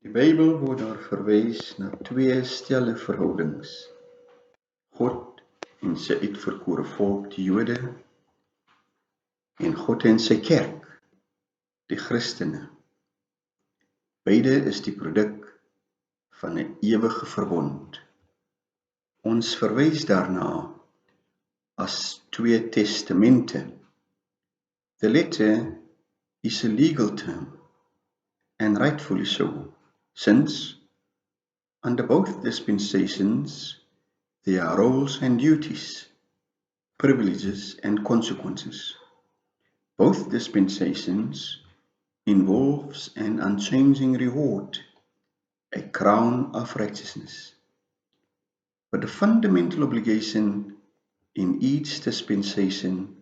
Die Bybel word daar verwys na twee stelle verhoudings. God en sy uitverkore volk, die Jode, en God en sy kerk, die Christene. Beide is die produk van 'n ewige verbond. Ons verwys daarna as twee testamente. The latter is a legal term, and rightfully so, since under both dispensations there are roles and duties, privileges and consequences. Both dispensations involves an unchanging reward, a crown of righteousness. But the fundamental obligation in each dispensation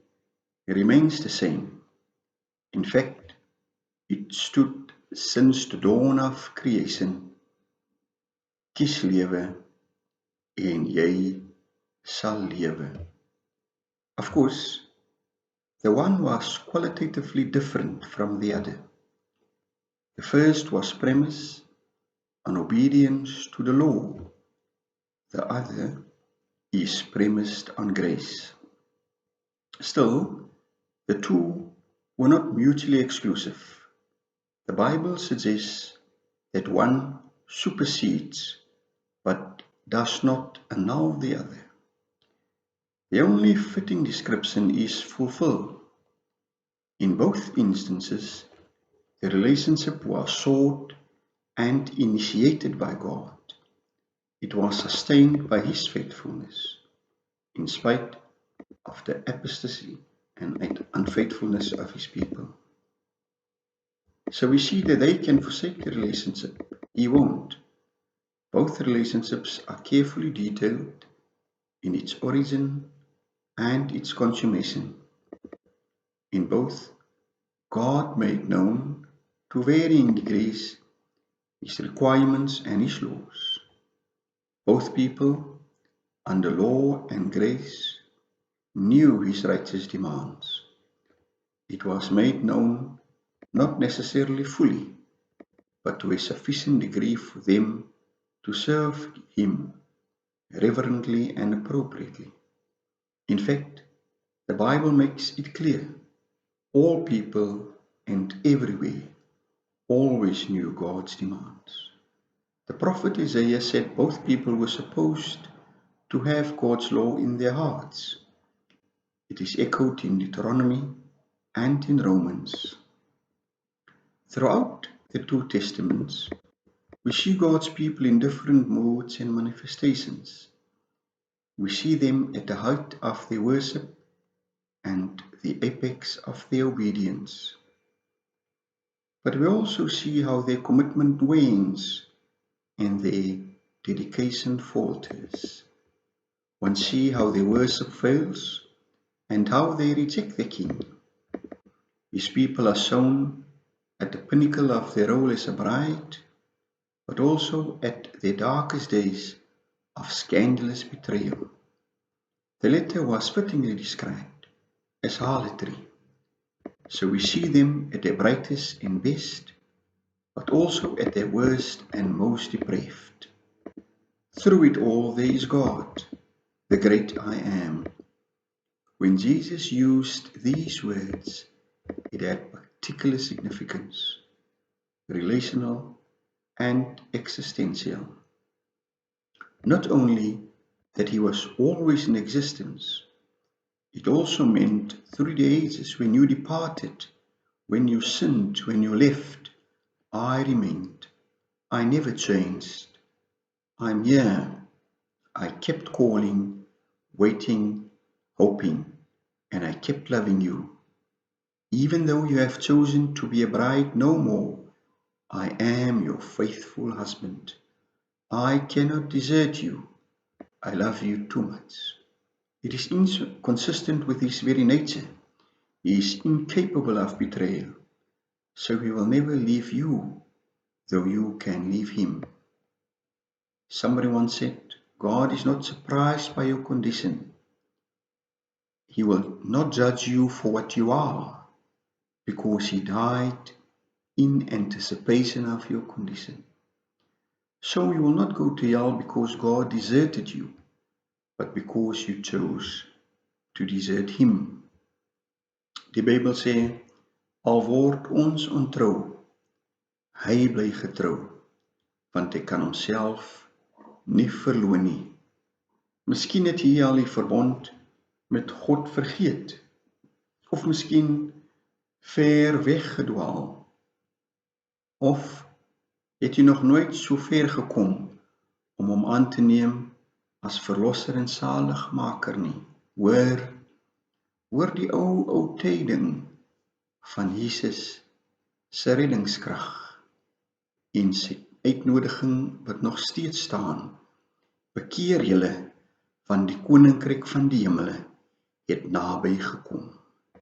remains the same. In fact, it stood since the dawn of creation. Kies lewe en jy sal lewe. Of course, the one was qualitatively different from the other. The first was premised on obedience to the law. The other is premised on grace. Still, the two were not mutually exclusive. The Bible suggests that one supersedes but does not annul the other. The only fitting description is fulfill. In both instances, the relationship was sought and initiated by God. It was sustained by His faithfulness, in spite of the apostasy and unfaithfulness of His people. So we see that they can forsake the relationship. He won't. Both relationships are carefully detailed in its origin and its consummation. In both, God made known to varying degrees His requirements and His laws. Both people, under law and grace, knew His righteous demands. It was made known not necessarily fully, but to a sufficient degree for them to serve Him reverently and appropriately. In fact, the Bible makes it clear, all people and everywhere always knew God's demands. The prophet Isaiah said both people were supposed to have God's law in their hearts. It is echoed in Deuteronomy and in Romans. Throughout the two testaments, we see God's people in different modes and manifestations. We see them at the height of their worship and the apex of their obedience. But we also see how their commitment wanes and their dedication falters. One sees how their worship fails and how they reject the King. His people are shown at the pinnacle of their role as a bride, but also at their darkest days of scandalous betrayal. The latter was fittingly described as harlotry. So we see them at their brightest and best, but also at their worst and most depraved. Through it all there is God, the great I Am. When Jesus used these words, it had particular significance, relational and existential. Not only that He was always in existence, it also meant through the ages when you departed, when you sinned, when you left, I remained. I never changed. I'm here. I kept calling, waiting, hoping, and I kept loving you. Even though you have chosen to be a bride no more, I am your faithful husband. I cannot desert you. I love you too much. It is inconsistent with His very nature. He is incapable of betrayal, so He will never leave you, though you can leave Him. Somebody once said, God is not surprised by your condition. He will not judge you for what you are, because He died in anticipation of your condition. So you will not go to hell because God deserted you, but because you chose to desert Him. Die Bybel sê, al word ons ontrou, hy bly getrou, want hy kan homself nie verloon nie. Miskien het jy al die verbond met God vergeet, of miskien ver weggedwaal, of het jy nog nooit so ver gekom om hom aan te neem as verlosser en saligmaker nie. Hoor die ou tyding van Jesus se reddingskrag en sy uitnodiging wat nog steeds staan. Bekeer julle, want die koninkryk van die hemele het naby gekom.